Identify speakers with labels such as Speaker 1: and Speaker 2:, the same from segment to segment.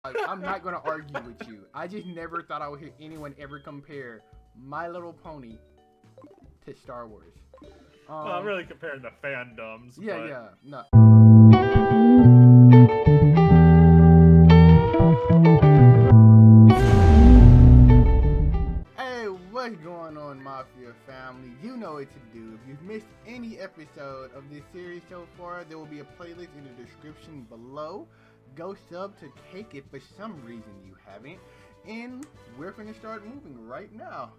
Speaker 1: I'm not gonna argue with you. I just never thought I would hear anyone ever compare My Little Pony to Star Wars.
Speaker 2: Well, I'm really comparing the fandoms.
Speaker 1: Yeah,
Speaker 2: but...
Speaker 1: yeah, no. Hey, what's going on, Mafia Family? You know what to do. If you've missed any episode of this series so far, there will be a playlist in the description below. Go sub to Cake if for some reason you haven't. And we're gonna start moving right now.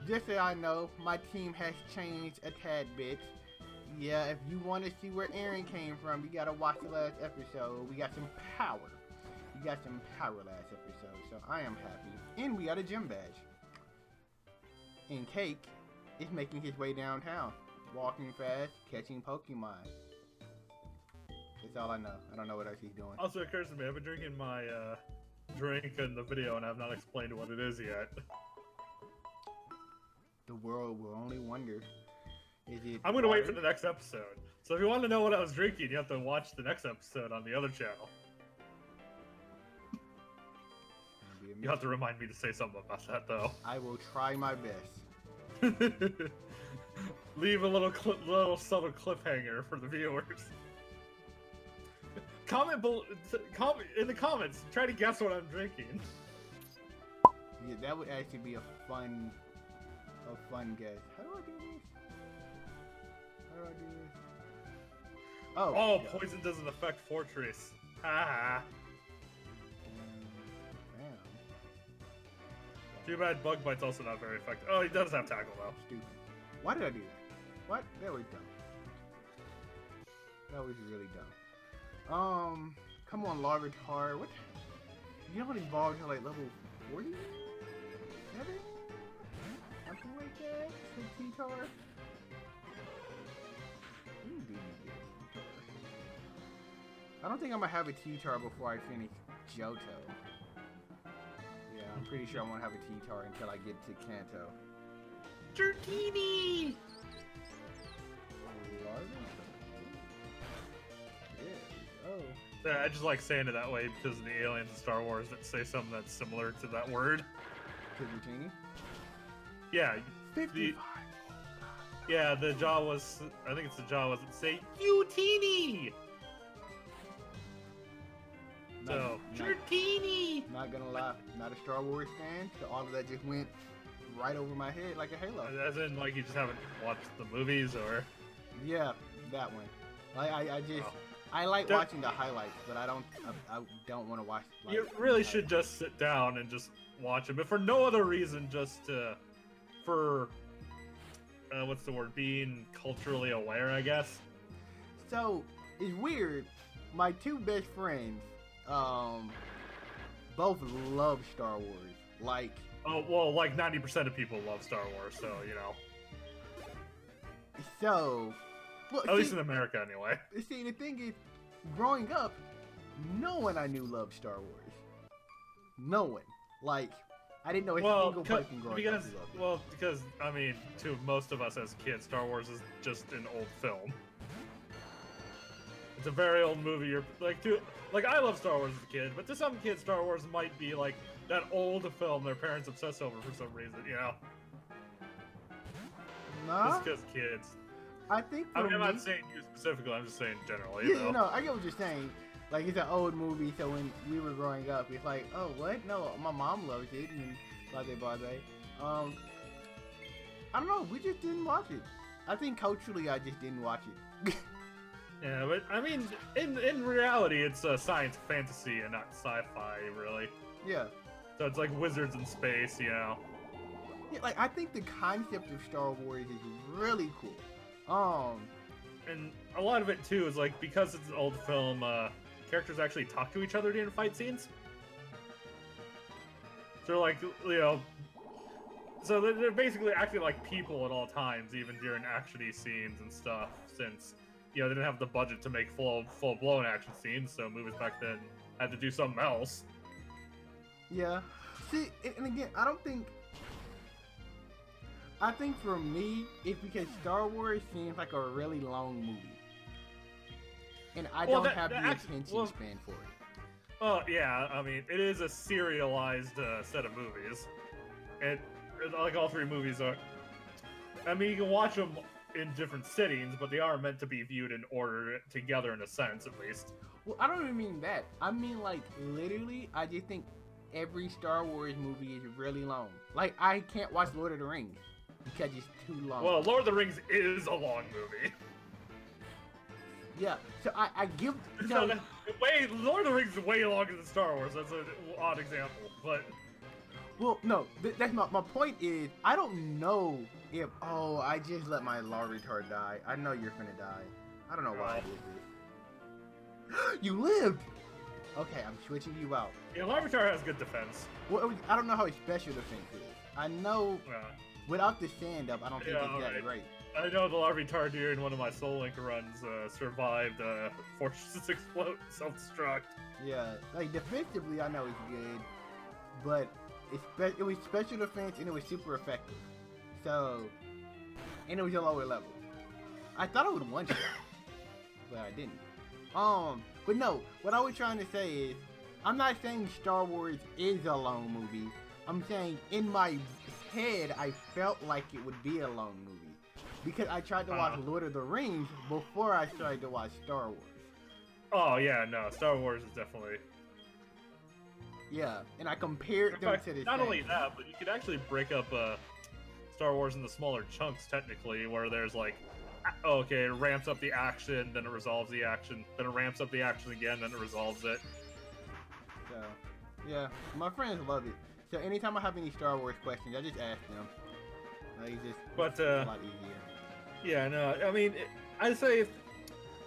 Speaker 1: Just so I know, my team has changed a tad bit. Yeah, if you want to see where Aaron came from, you gotta watch the last episode. We got some power. We got some power last episode, so I am happy. And we got a gym badge. And Cake is making his way downtown, walking fast, catching Pokemon. That's all I know. I don't know what else he's doing.
Speaker 2: Also, it occurs to me, I've been drinking my drink in the video and I've not explained what it is yet.
Speaker 1: The world will only wonder. Is it
Speaker 2: I'm going to wait for the next episode. So if you want to know what I was drinking, you have to watch the next episode on the other channel. You have to remind me to say something about that, though.
Speaker 1: I will try my best.
Speaker 2: Leave a little subtle cliffhanger for the viewers. Comment in the comments. Try to guess what I'm drinking.
Speaker 1: Yeah, that would actually be a fun guess. How do I do this? How do I do this? Oh,
Speaker 2: yeah. Poison doesn't affect Fortress. Ha. Too bad Bug Bite's also not very effective. Oh, he does have Tackle though.
Speaker 1: Stupid. Why did I do that? What? That was dumb. That was really dumb. Come on, Larvitar. What? You haven't evolved to like level 47? Something like that? With T-Tar? I don't think I'm gonna have a T-Tar before I finish Johto. Yeah, I'm pretty sure I won't have a T-Tar until I get to Kanto.
Speaker 2: Dratini! Yeah, I just like saying it that way because of the aliens in Star Wars that say something that's similar to that word.
Speaker 1: Dratini?
Speaker 2: Yeah.
Speaker 1: 55.
Speaker 2: Yeah, the Jawas, I think it's the Jawas that say, Utini! So, Dratini!
Speaker 1: Not gonna lie, not a Star Wars fan, so all of that just went right over my head like a halo.
Speaker 2: As in, like, you just haven't watched the movies, or?
Speaker 1: Yeah, that one. I just, I like watching the highlights, but I don't want to watch. Like,
Speaker 2: you really should just sit down and just watch it, but for no other reason, just for, what's the word, being culturally aware, I guess.
Speaker 1: So, it's weird, my two best friends, both love Star Wars. Like,
Speaker 2: oh well, like 90% of people love Star Wars, so you know.
Speaker 1: So, well,
Speaker 2: at least in America, anyway.
Speaker 1: See, the thing is, growing up, no one I knew loved Star Wars. No one. Like, I didn't know a single person growing up who loved it.
Speaker 2: Well, because I mean, to most of us as kids, Star Wars is just an old film. It's a very old movie. You're like I love Star Wars as a kid, but to some kids, Star Wars might be like that old film their parents obsess over for some reason, you know?
Speaker 1: Nah.
Speaker 2: Just because kids.
Speaker 1: I think
Speaker 2: I'm not saying you specifically, I'm just saying generally.
Speaker 1: Yeah, you know, I get what you're saying. Like, it's an old movie, so when we were growing up, it's like, oh, what? No, my mom loves it, and blah, I don't know, we just didn't watch it. I think culturally, I just didn't watch it.
Speaker 2: Yeah, but I mean, in reality, it's science fantasy and not sci-fi, really.
Speaker 1: Yeah.
Speaker 2: So it's like wizards in space, you know.
Speaker 1: Yeah, like I think the concept of Star Wars is really cool.
Speaker 2: And a lot of it too is like because it's an old film, characters actually talk to each other during fight scenes. So they're like, you know, so they're basically acting like people at all times, even during actiony scenes and stuff, since. You know, they didn't have the budget to make full-blown action scenes, so movies back then had to do something else.
Speaker 1: Yeah. See, and again, I think for me, it's because Star Wars seems like a really long movie. And I don't have the attention span for it.
Speaker 2: Well, yeah, I mean, it is a serialized set of movies. Like all three movies are. I mean, you can watch them in different sittings, but they are meant to be viewed in order together in a sense, at least.
Speaker 1: Well, I don't even mean that. I mean, like, literally, I just think every Star Wars movie is really long. Like, I can't watch Lord of the Rings because it's too long.
Speaker 2: Well, Lord of the Rings is a long movie.
Speaker 1: Yeah, so I give...
Speaker 2: So, Lord of the Rings is way longer than Star Wars. That's an odd example, but...
Speaker 1: Well, no, that's my point is, I don't know if... Oh, I just let my law retard die. I know you're gonna die. I don't know why I did this. You lived! Okay, I'm switching you out.
Speaker 2: Yeah, law retard has good defense.
Speaker 1: Well, I don't know how his special defense is. I know without the stand-up, I don't think it's that great.
Speaker 2: I know the Larvae Tardier in one of my Soul Link runs survived Fortress Explode self-destruct.
Speaker 1: Yeah, like defensively, I know it's good, but it was special defense and it was super effective. So, and it was a lower level. I thought I would one-shot, but I didn't. But no, what I was trying to say is, I'm not saying Star Wars is a long movie. I'm saying in my head, I felt like it would be a long movie. Because I tried to watch Lord of the Rings before I tried to watch Star Wars.
Speaker 2: Oh yeah, no, Star Wars is definitely...
Speaker 1: Yeah, and I compared them to the
Speaker 2: Not only that, but you could actually break up Star Wars into smaller chunks, technically, where there's like, okay, it ramps up the action, then it resolves the action, then it ramps up the action again, then it resolves it.
Speaker 1: So, yeah, my friends love it. So anytime I have any Star Wars questions, I just ask them. Like, it's just a lot easier.
Speaker 2: Yeah, no, I mean, I'd say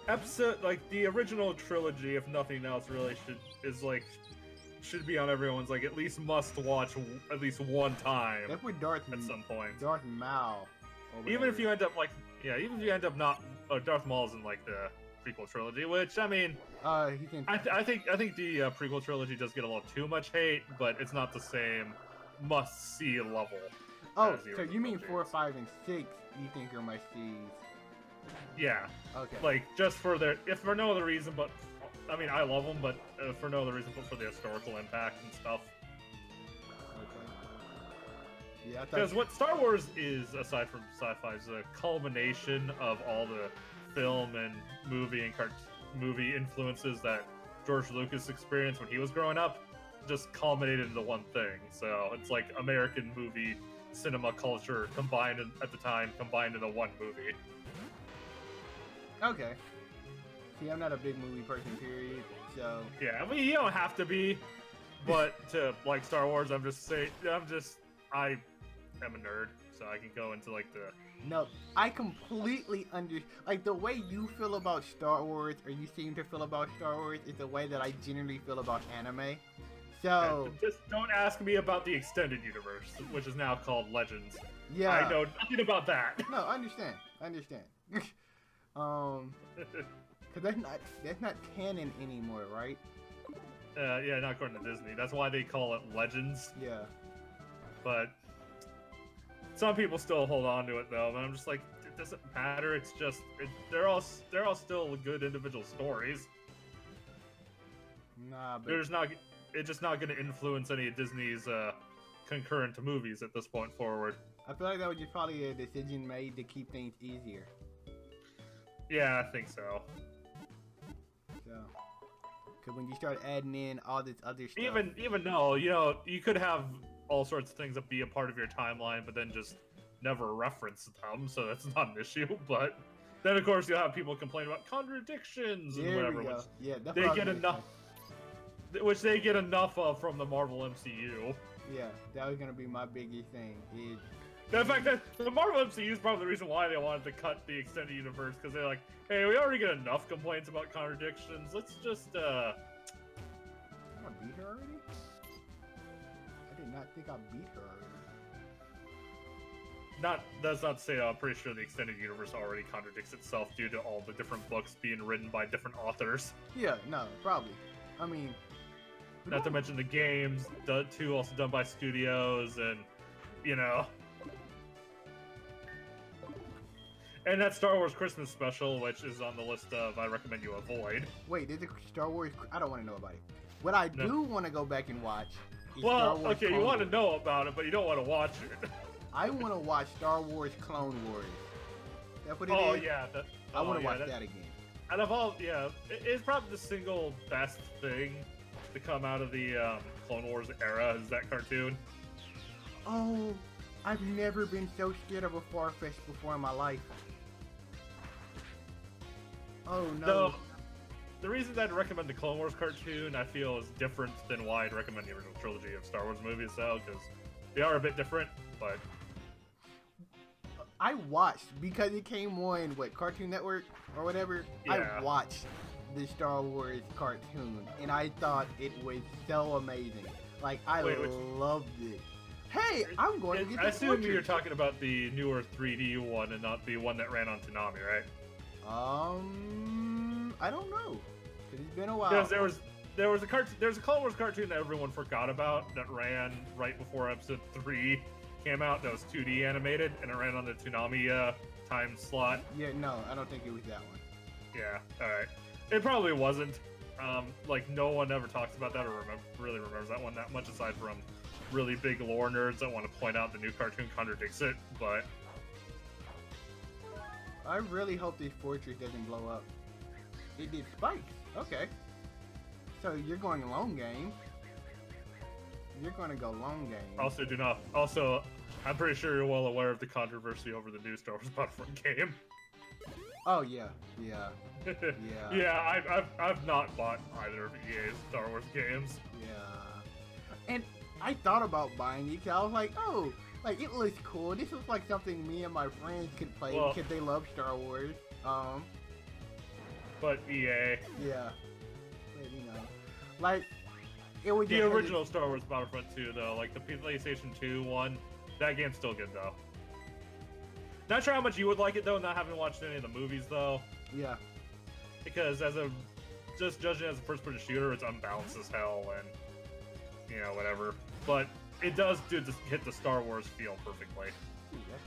Speaker 2: if like the original trilogy, if nothing else, really should be on everyone's like at least must watch at least one time.
Speaker 1: That's with Darth
Speaker 2: at some point.
Speaker 1: Darth Maul.
Speaker 2: Even if you end up like, yeah, even if you end up not, Darth Maul's in like the prequel trilogy, which I mean, I think the prequel trilogy does get a little too much hate, but it's not the same must-see level.
Speaker 1: Oh, so you mean 4, 5, and 6? You think are must-sees?
Speaker 2: Yeah.
Speaker 1: Okay.
Speaker 2: Like just for their, if for no other reason, but I mean I love them, but for no other reason but for the historical impact and stuff.
Speaker 1: Okay. Yeah.
Speaker 2: Because what Star Wars is, aside from sci-fi, is a culmination of all the film and movie and movie influences that George Lucas experienced when he was growing up, just culminated into one thing. So it's like American movie cinema culture combined into one movie.
Speaker 1: Okay. See, I'm not a big movie person, period. So
Speaker 2: yeah, I mean you don't have to be, but to like Star Wars, I am a nerd, so I can go into like the.
Speaker 1: No, I completely like the way you feel about Star Wars, or you seem to feel about Star Wars, is the way that I generally feel about anime. So
Speaker 2: just don't ask me about the extended universe, which is now called Legends.
Speaker 1: Yeah,
Speaker 2: I know nothing about that.
Speaker 1: No, I understand. Cause that's not canon anymore, right?
Speaker 2: Yeah, not according to Disney. That's why they call it Legends.
Speaker 1: Yeah.
Speaker 2: But some people still hold on to it though, and I'm just like, it doesn't matter. It's just they're all still good individual stories.
Speaker 1: Nah, but
Speaker 2: it's just not going to influence any of Disney's concurrent movies at this point forward.
Speaker 1: I feel like that was just probably a decision made to keep things easier.
Speaker 2: Yeah, I think so.
Speaker 1: So, because when you start adding in all this other stuff,
Speaker 2: even though you could have all sorts of things that be a part of your timeline, but then just never reference them, so that's not an issue. But then of course you'll have people complain about contradictions and whatever, which they get enough. Which they get enough of from the Marvel MCU.
Speaker 1: Yeah, that was gonna be my biggest thing.
Speaker 2: The fact that the Marvel MCU is probably the reason why they wanted to cut the extended universe, because they're like, hey, we already get enough complaints about contradictions. Let's just
Speaker 1: I beat her already? I did not think I beat her already.
Speaker 2: That's not to say I'm pretty sure the extended universe already contradicts itself due to all the different books being written by different authors.
Speaker 1: Yeah, no, probably. I mean,
Speaker 2: not to mention the games, too, also done by studios, and and that Star Wars Christmas special, which is on the list of I recommend you avoid.
Speaker 1: Wait, did the Star Wars? I don't want to know about it. What I do want to go back and watch is Star
Speaker 2: Well,
Speaker 1: Wars
Speaker 2: okay,
Speaker 1: Clone
Speaker 2: you want to
Speaker 1: Wars.
Speaker 2: know about it, but you don't want to watch it.
Speaker 1: I want to watch Star Wars Clone Wars. That's what it is?
Speaker 2: Oh yeah,
Speaker 1: I want to
Speaker 2: yeah,
Speaker 1: watch that again.
Speaker 2: Out of all, yeah, it's probably the single best thing to come out of the Clone Wars era is that cartoon.
Speaker 1: Oh, I've never been so scared of a Farfetch before in my life. Oh no.
Speaker 2: So, the reason I'd recommend the Clone Wars cartoon, I feel, is different than why I'd recommend the original trilogy of Star Wars movies, though, because they are a bit different, but...
Speaker 1: I watched, because it came on, what, Cartoon Network or whatever?
Speaker 2: Yeah.
Speaker 1: I watched the Star Wars cartoon, and I thought it was so amazing. Like, I loved it. Hey, I'm going to get the
Speaker 2: I assume
Speaker 1: Fortress.
Speaker 2: you're talking about the newer 3D one and not the one that ran on Toonami, right?
Speaker 1: I don't know. It's been a while.
Speaker 2: Because there's a Clone Wars cartoon that everyone forgot about that ran right before Episode 3 came out. That was 2D animated, and it ran on the Toonami time slot.
Speaker 1: Yeah, no, I don't think it was that one.
Speaker 2: Yeah, all right. It probably wasn't. Like no one ever talks about that or really remembers that one that much, aside from really big lore nerds that want to point out the new cartoon contradicts it. But
Speaker 1: I really hope this fortress doesn't blow up. It did spikes. Okay. So you're going long game. You're going to go long game.
Speaker 2: Also, I'm pretty sure you're well aware of the controversy over the new Star Wars Battlefront game.
Speaker 1: Oh yeah, yeah, yeah.
Speaker 2: Yeah, I've not bought either of EA's Star Wars games.
Speaker 1: Yeah. And I thought about buying it because I was like, oh, like it looks cool. This looks like something me and my friends could play because they love Star Wars.
Speaker 2: But EA.
Speaker 1: Yeah. But, you know, like it was
Speaker 2: the original Star Wars Battlefront 2 though, like the PlayStation 2 one. That game's still good though. Not sure how much you would like it though, not having watched any of the movies though.
Speaker 1: Yeah.
Speaker 2: Because just judging as a first-person shooter, it's unbalanced as hell, and you know whatever. But it does hit the Star Wars feel perfectly.
Speaker 1: Ooh, that's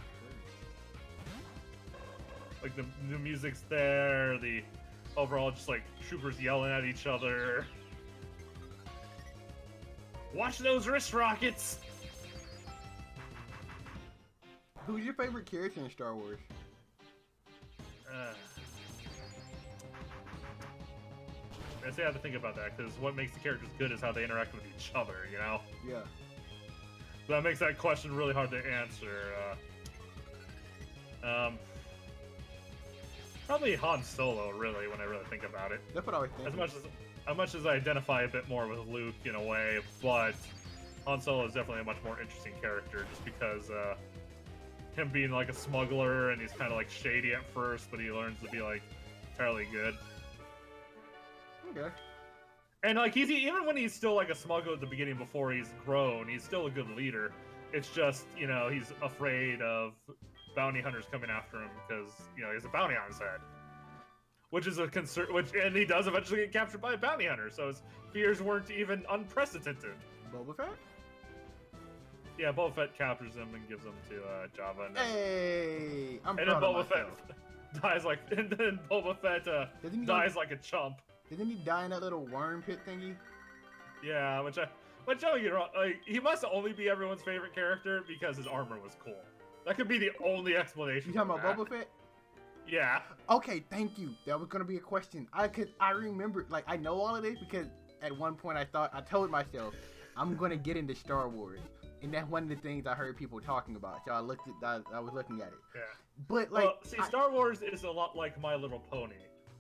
Speaker 2: Like the music's there, the overall just like troopers yelling at each other. Watch those wrist rockets!
Speaker 1: Who's your favorite character in Star Wars?
Speaker 2: I say I have to think about that, because what makes the characters good is how they interact with each other, you know?
Speaker 1: Yeah.
Speaker 2: So that makes that question really hard to answer. Probably Han Solo, really, when I really think about it.
Speaker 1: That's what I was thinking.
Speaker 2: As much as I identify a bit more with Luke in a way, but Han Solo is definitely a much more interesting character, just because him being like a smuggler and he's kind of like shady at first, but he learns to be like entirely good.
Speaker 1: Okay.
Speaker 2: And like even when he's still like a smuggler at the beginning before he's grown, he's still a good leader. It's just, you know, he's afraid of bounty hunters coming after him because, you know, he has a bounty on his head. Which is a concern, and he does eventually get captured by a bounty hunter, so his fears weren't even unprecedented.
Speaker 1: Boba Fett?
Speaker 2: Yeah, Boba Fett captures him and gives him to Jabba.
Speaker 1: Hey, I'm
Speaker 2: and
Speaker 1: proud
Speaker 2: then
Speaker 1: of
Speaker 2: Boba Fett
Speaker 1: myself.
Speaker 2: dies like, and then Boba Fett dies like a chump.
Speaker 1: Didn't he die in that little worm pit thingy?
Speaker 2: Yeah, which don't get wrong, like he must only be everyone's favorite character because his armor was cool. That could be the only explanation.
Speaker 1: You talking about Boba Fett?
Speaker 2: Yeah.
Speaker 1: Okay, thank you. That was gonna be a question. I remember, like, I know all of this because at one point I told myself I'm gonna get into Star Wars, and that's one of the things I heard people talking about. So I was looking at it.
Speaker 2: Yeah.
Speaker 1: But like,
Speaker 2: well, see, Star Wars is a lot like My Little Pony.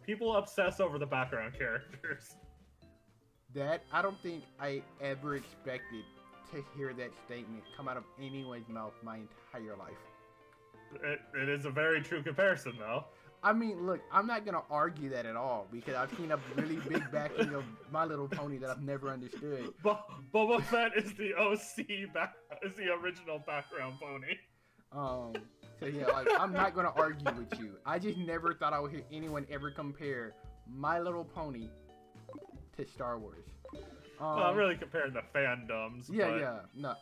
Speaker 2: People obsess over the background characters.
Speaker 1: That I don't think I ever expected to hear that statement come out of anyone's mouth my entire life.
Speaker 2: It is a very true comparison, though.
Speaker 1: I mean, look, I'm not gonna argue that at all because I've seen a really big backing of My Little Pony that I've never understood.
Speaker 2: Boba Fett is the OC is the original background pony.
Speaker 1: So yeah, like I'm not gonna argue with you. I just never thought I would hear anyone ever compare My Little Pony to Star Wars.
Speaker 2: Well, I'm really comparing the fandoms.
Speaker 1: Yeah,
Speaker 2: but...
Speaker 1: yeah, no.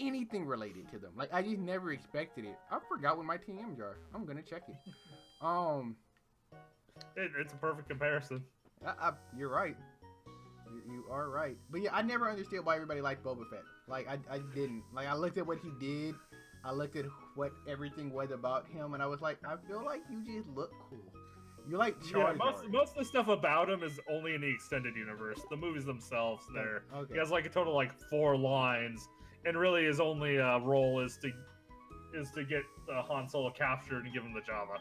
Speaker 1: Anything related to them. Like, I just never expected it. I forgot what my TMs are. I'm gonna check it.
Speaker 2: It's a perfect comparison.
Speaker 1: You're right. You are right. But yeah, I never understood why everybody liked Boba Fett. Like, I didn't. Like, I looked at what he did. I looked at what everything was about him, and I was like, I feel like you just look cool. You like Charizard.
Speaker 2: Yeah, most of the stuff about him is only in the extended universe. The movies themselves,
Speaker 1: Okay.
Speaker 2: he has like a total like 4 lines, and really his only role is to get Han Solo captured and give him the Java.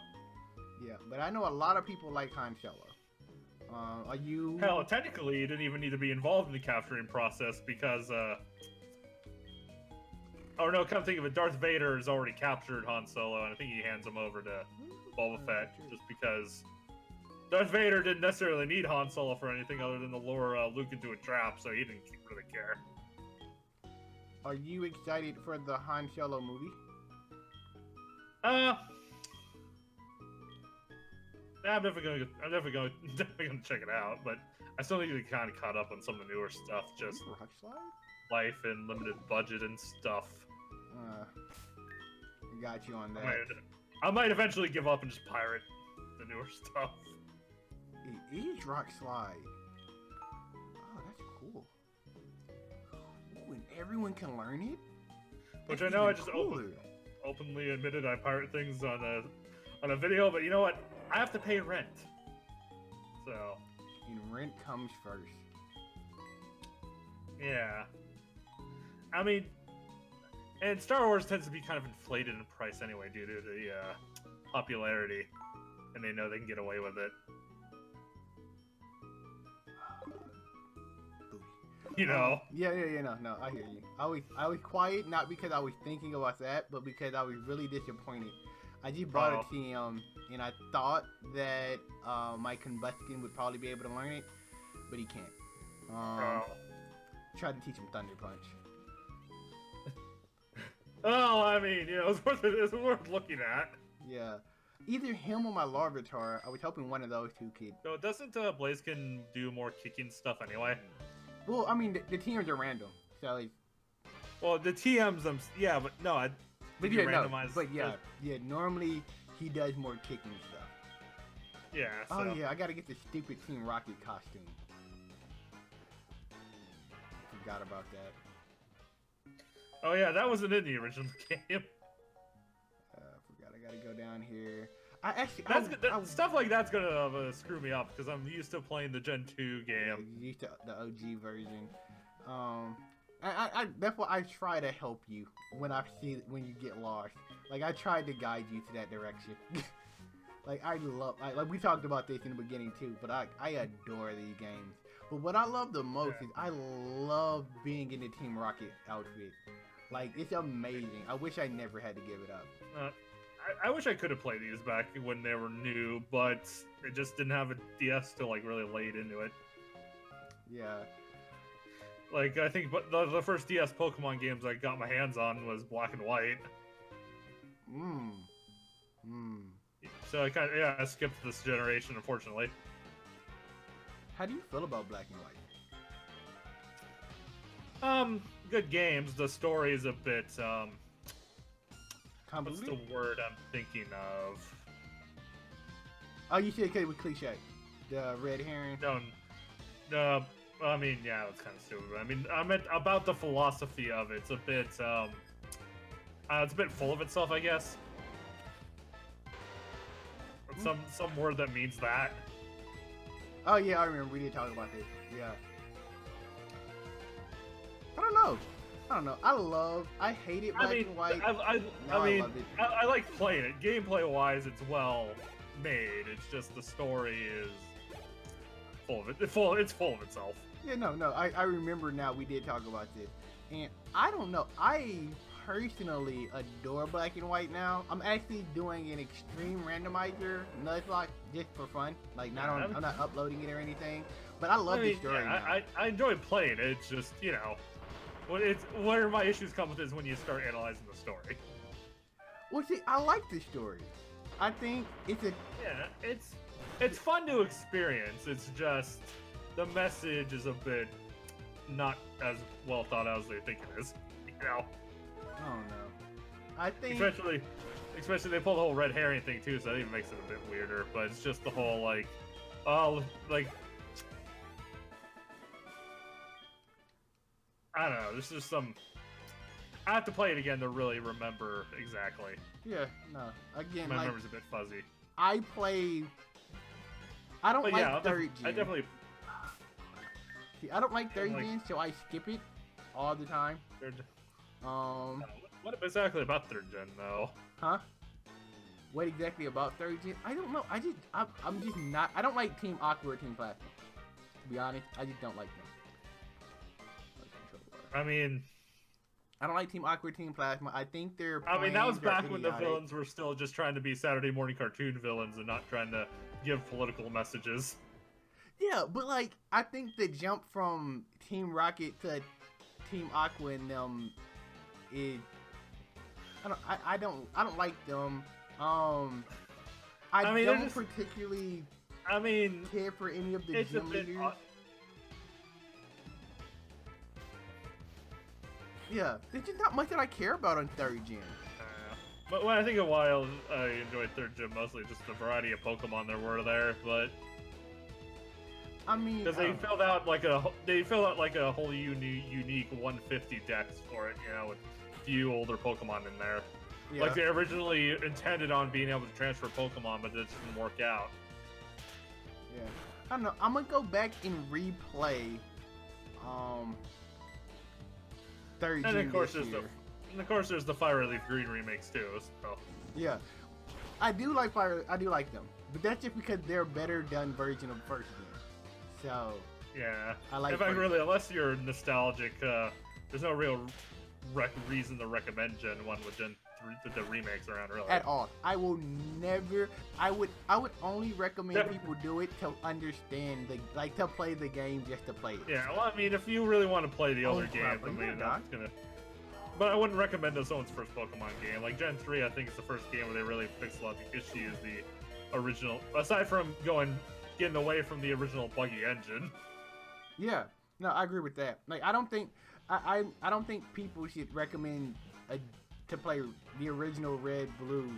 Speaker 1: Yeah, but I know a lot of people like Han Solo. Are you?
Speaker 2: Hell, technically, you didn't even need to be involved in the capturing process because, or no, come think of it, Darth Vader has already captured Han Solo, and I think he hands him over to Boba Fett just because Darth Vader didn't necessarily need Han Solo for anything other than to lure Luke into a trap, so he didn't really care.
Speaker 1: Are you excited for the Han Solo movie?
Speaker 2: I'm definitely gonna check it out, but I still need to kind of caught up on some of the newer stuff, just
Speaker 1: Rock slide?
Speaker 2: life and limited budget and stuff.
Speaker 1: Got you on that.
Speaker 2: I might eventually give up and just pirate the newer stuff.
Speaker 1: It is rock slide. Oh, that's cool. Ooh, and everyone can learn it?
Speaker 2: Which
Speaker 1: That's
Speaker 2: I know I
Speaker 1: even
Speaker 2: just
Speaker 1: cooler.
Speaker 2: openly admitted I pirate things on a video, but you know what? I have to pay rent. So.
Speaker 1: And rent comes first.
Speaker 2: Yeah. I mean, and Star Wars tends to be kind of inflated in price anyway due to the popularity, and they know they can get away with it. You know?
Speaker 1: Yeah, no, I hear you. I was quiet, not because I was thinking about that, but because I was really disappointed. I just bought a TM, and I thought that my combustion would probably be able to learn it, but he can't. Tried to teach him Thunder Punch.
Speaker 2: Oh, I mean, you know, it's worth looking at.
Speaker 1: Yeah. Either him or my Larvitar. I was hoping one of those two could.
Speaker 2: So doesn't Blaziken do more kicking stuff anyway?
Speaker 1: Well, I mean, the TMs are random, so it's...
Speaker 2: Well, the TMs, yeah, but no,
Speaker 1: But yeah, no, but yeah, normally he does more kicking stuff.
Speaker 2: Yeah, so.
Speaker 1: Oh yeah, I gotta get the stupid Team Rocket costume. Forgot about that.
Speaker 2: Oh yeah, that wasn't in the original game.
Speaker 1: Forgot, I gotta go down here. I actually...
Speaker 2: Stuff like that's gonna screw me up, because I'm used to playing the Gen 2 game.
Speaker 1: Yeah, used to the OG version. That's why I try to help you when when you get lost. Like, I tried to guide you to that direction. Like, like we talked about this in the beginning too, but I adore these games. But what I love the most is I love being in the Team Rocket outfit. Like, it's amazing. I wish I never had to give it up.
Speaker 2: I wish I could have played these back when they were new, but it just didn't have a DS till like really late into it.
Speaker 1: Yeah.
Speaker 2: Like, I think the first DS Pokemon games I got my hands on was Black and White. So I skipped this generation, unfortunately.
Speaker 1: How do you feel about Black and White?
Speaker 2: Good games. The story is a bit,
Speaker 1: Convoluted?
Speaker 2: what's the word I'm thinking of?
Speaker 1: Oh, you said it was cliche. The red herring?
Speaker 2: No, I mean, yeah, it's kind of stupid. I mean, I meant about the philosophy of it. It's a bit full of itself, I guess. Some word that means that.
Speaker 1: Oh yeah, I remember we did talk about this. Yeah. I don't know. I hated Black and White.
Speaker 2: I like playing it. Gameplay-wise, it's well made. It's just the story is full of it. It's full of itself.
Speaker 1: Yeah, no. I remember now we did talk about this. And I don't know. I personally adore Black and White now. I'm actually doing an extreme randomizer Nuzlocke just for fun. Like, I'm not uploading it or anything. But I love the story now.
Speaker 2: I enjoy playing it. It's just, you know, where my issues come with is when you start analyzing the story.
Speaker 1: Well, see, I like the story. I think it's a...
Speaker 2: Yeah, it's fun to experience. It's just the message is a bit not as well thought out as they think it is. You know?
Speaker 1: Oh no. I think...
Speaker 2: Especially they pull the whole red herring thing too, so that even makes it a bit weirder. But it's just the whole, like... I don't know. This is some. I have to play it again to really remember exactly.
Speaker 1: Yeah, no. Again,
Speaker 2: My
Speaker 1: like,
Speaker 2: memory's a bit fuzzy.
Speaker 1: I don't
Speaker 2: But
Speaker 1: like
Speaker 2: yeah,
Speaker 1: third gen.
Speaker 2: I definitely.
Speaker 1: See, I don't like third
Speaker 2: like-
Speaker 1: gen, so I skip it all the time.
Speaker 2: What exactly about third gen though?
Speaker 1: Huh? What exactly about third gen? I don't know. I'm just not. I don't like Team Aqua or Team Plasma. To be honest, I just don't like them.
Speaker 2: I mean,
Speaker 1: I don't like Team Aqua or Team Plasma. I think they're.
Speaker 2: that was
Speaker 1: planes are
Speaker 2: back when the
Speaker 1: idiotic.
Speaker 2: villains were still just trying to be Saturday morning cartoon villains and not trying to give political messages.
Speaker 1: Yeah, but like, I think the jump from Team Rocket to Team Aqua and them is. I don't like them. I
Speaker 2: mean,
Speaker 1: don't
Speaker 2: just,
Speaker 1: particularly
Speaker 2: I mean,
Speaker 1: care for any of the
Speaker 2: it's a
Speaker 1: gym
Speaker 2: bit.
Speaker 1: leaders. Yeah, there's just not much that I care about on third gen.
Speaker 2: But when I think of why I enjoyed third gen mostly just the variety of Pokemon there were there, but
Speaker 1: I mean,
Speaker 2: because they filled out like a whole unique 150 dex for it, you know, with a few older Pokemon in there.
Speaker 1: yeah.
Speaker 2: Like they originally intended on being able to transfer Pokemon, but it didn't work out.
Speaker 1: Yeah. I don't know. I'm gonna go back and replay third
Speaker 2: And
Speaker 1: gen
Speaker 2: of course
Speaker 1: this year.
Speaker 2: there's the Fire Leaf Green remakes too. So
Speaker 1: Yeah. I do like them. But that's just because they're a better done version of first gen. So
Speaker 2: yeah,
Speaker 1: I like
Speaker 2: in fact,
Speaker 1: first.
Speaker 2: really, unless you're nostalgic, there's no real reason to recommend Gen 1 with Gen 3, the remakes around, really.
Speaker 1: At all. I will never. I would only recommend people do it to understand to play the game just to play it.
Speaker 2: Yeah, well, I mean, if you really want to play the older
Speaker 1: crap,
Speaker 2: games, I
Speaker 1: are you
Speaker 2: mean,
Speaker 1: not?
Speaker 2: that's gonna. But I wouldn't recommend it as someone's first Pokemon game. Like Gen 3, I think it's the first game where they really fixed a lot of the issues the original. Aside from getting away from the original buggy engine.
Speaker 1: Yeah. No, I agree with that. Like, I don't think people should recommend to play the original Red Blue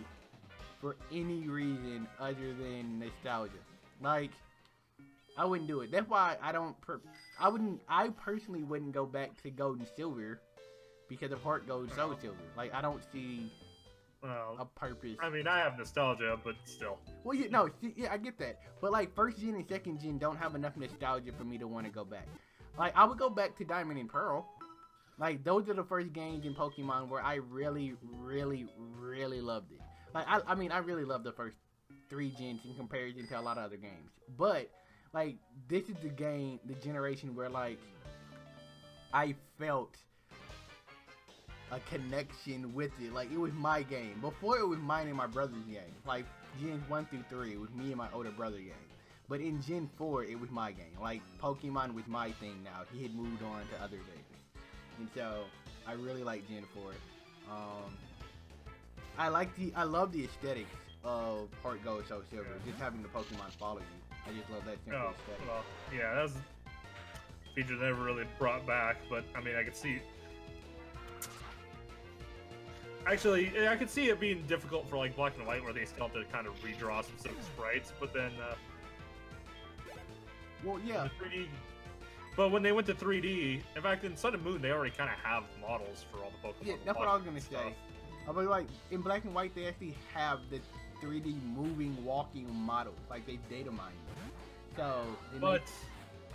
Speaker 1: for any reason other than nostalgia. Like, I wouldn't do it. That's why I personally wouldn't go back to Gold and Silver because of Heart Gold, Soul Silver. Like, I don't see a
Speaker 2: Well,
Speaker 1: purpose.
Speaker 2: I mean, I have nostalgia, but still.
Speaker 1: Well, yeah, I get that. But like, first gen and second gen don't have enough nostalgia for me to want to go back. Like, I would go back to Diamond and Pearl. Like, those are the first games in Pokemon where I really, really, really loved it. Like, I mean, I really love the first 3 gens in comparison to a lot of other games. But, like, this is the generation where, like, I felt a connection with it. Like, it was my game. Before, it was mine and my brother's game. Like, Gens 1 through 3, it was me and my older brother game. But in Gen 4, it was my game. Like, Pokemon was my thing now. He had moved on to other games. And so, I really like Gen 4. I love the aesthetics of Heart Gold, Soul Silver. Just having the Pokemon follow you. I just love that simple aesthetic.
Speaker 2: Well, yeah, that's a feature they never really brought back, but I mean, I could see. Actually, I could see it being difficult for like Black and White, where they still have to kind of redraw some sprites, but then.
Speaker 1: Well, yeah.
Speaker 2: 3D. But when they went to 3D, in fact, in Sun and Moon, they already kind of have models for all the Pokemon.
Speaker 1: Yeah, that's what I was gonna
Speaker 2: stuff.
Speaker 1: say. I mean, like, in Black and White, they actually have the 3D moving, walking models. Like, they data mine them. So,
Speaker 2: But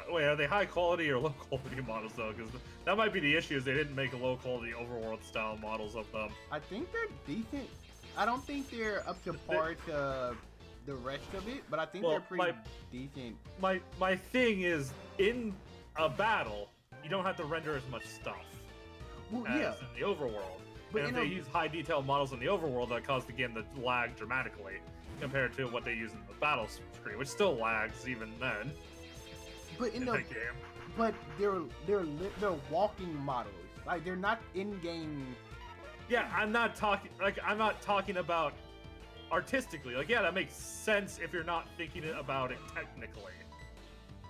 Speaker 2: wait, are they high quality or low quality models though? Because that might be the issue. Is they didn't make low quality overworld style models of them.
Speaker 1: I think they're decent. I don't think they're up to par to the rest of it, but I think they're pretty decent.
Speaker 2: My thing is, in a battle, you don't have to render as much stuff
Speaker 1: Well,
Speaker 2: as
Speaker 1: yeah.
Speaker 2: in the overworld.
Speaker 1: But
Speaker 2: And if they use high detail models in the overworld, that caused the game to lag dramatically compared to what they use in the battle screen, which still lags even then.
Speaker 1: But
Speaker 2: in that game.
Speaker 1: But they're walking models. Like, they're not in-game.
Speaker 2: Yeah, I'm not talking about artistically. Like, yeah, that makes sense if you're not thinking about it technically.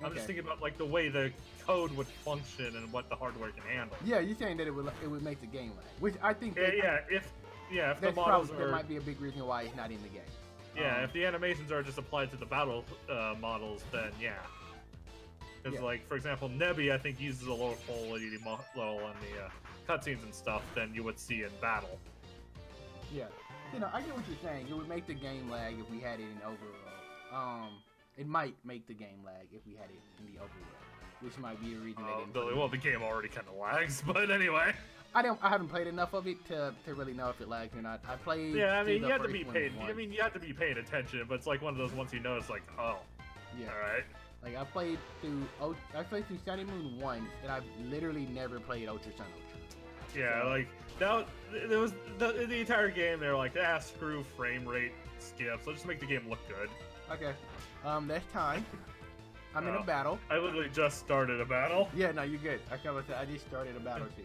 Speaker 2: I'm just thinking about like the way the code would function and what the hardware can handle.
Speaker 1: Yeah, you're saying that it would make the game lag, which I think.
Speaker 2: If the models
Speaker 1: that might be a big reason why it's not in the game.
Speaker 2: Yeah, if the animations are just applied to the battle models, then yeah. Because,
Speaker 1: Yeah.
Speaker 2: like, for example, Nebby, I think, uses a lower quality level in the cutscenes and stuff than you would see in battle.
Speaker 1: Yeah. You know, I get what you're saying. It would make the game lag if we had it in overworld. It might make the game lag if we had it in the overworld, which might be a reason they didn't.
Speaker 2: Well, the game already kind of lags, but anyway.
Speaker 1: I haven't played enough of it to really know if it lags or not. I played.
Speaker 2: Yeah, I mean, you have to be paid. I mean, you have to be paying attention, but it's like one of those ones you notice, like, oh,
Speaker 1: yeah.
Speaker 2: All right.
Speaker 1: Like I played through Sunny Moon once, and I've literally never played Ultra Sun Ultra.
Speaker 2: Yeah,
Speaker 1: so,
Speaker 2: like that. There was the entire game. They were like, screw frame rate, skips. Let's just make the game look good.
Speaker 1: Okay. That's time. I'm in a battle.
Speaker 2: I literally just started a battle.
Speaker 1: Yeah, no, you're good. I just started a battle too.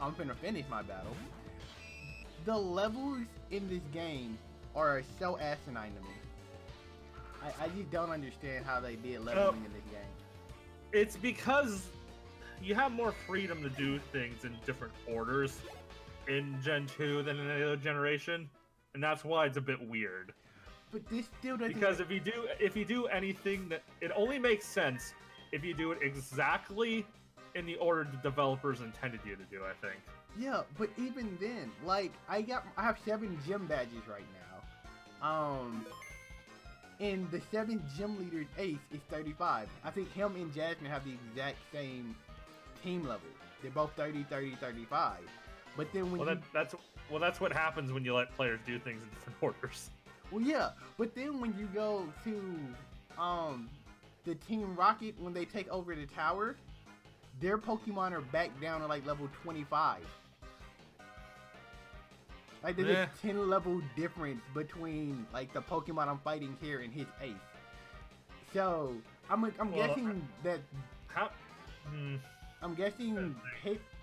Speaker 1: I'm finna finish my battle. The levels in this game are so asinine to me. I just don't understand how they did leveling in this game.
Speaker 2: It's because you have more freedom to do things in different orders in Gen 2 than in any other generation, and that's why it's a bit weird.
Speaker 1: But this still doesn't.
Speaker 2: Because if you do anything that it only makes sense if you do it exactly in the order the developers intended you to do, I think.
Speaker 1: Yeah, but even then, like I have 7 gym badges right now. And the 7th gym leader's ace is 35. I think him and Jasmine have the exact same team level. They're both 30, 30, 35. But then when
Speaker 2: that's what happens when you let players do things in different orders.
Speaker 1: Well, yeah, but then when you go to the Team Rocket, when they take over the tower, their Pokemon are back down to like level 25. Like there's a 10 level difference between like the Pokemon I'm fighting here and his ace. So I'm guessing that. I'm guessing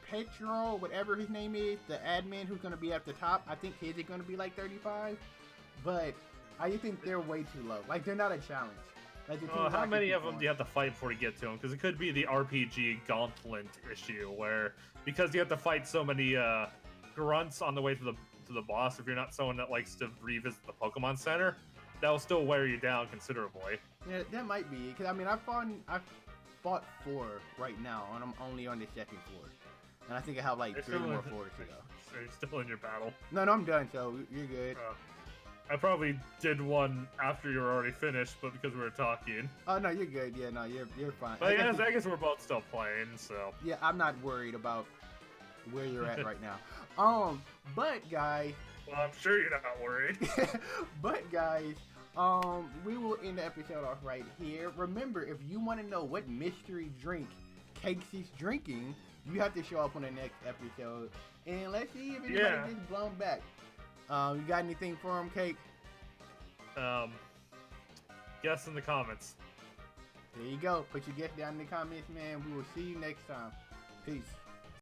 Speaker 1: Petro, whatever his name is, the admin who's gonna be at the top. I think his is gonna be like 35, but I just think they're way too low. Like they're not a challenge. Like
Speaker 2: how many of them do you have to fight before you get to them? Because it could be the RPG gauntlet issue, where because you have to fight so many grunts on the way to the boss, if you're not someone that likes to revisit the Pokemon Center, that will still wear you down considerably.
Speaker 1: Yeah, that might be. Because I mean, I've fought 4 right now, and I'm only on the 2nd floor, and I think I have like 3 more floors to go.
Speaker 2: So you're still in your battle?
Speaker 1: No, I'm done. So you're good.
Speaker 2: I probably did one after you were already finished, but because we were talking.
Speaker 1: Oh no, you're good. Yeah, no, you're fine.
Speaker 2: But I guess we're both still playing, so.
Speaker 1: Yeah, I'm not worried about where you're at right now. But guys.
Speaker 2: Well, I'm sure you're not worried.
Speaker 1: But guys, we will end the episode off right here. Remember, if you want to know what mystery drink Cakes is drinking, you have to show up on the next episode, and let's see if anybody gets blown back. You got anything for him, Cake?
Speaker 2: Guess in the comments.
Speaker 1: There you go. Put your guess down in the comments, man. We will see you next time. Peace.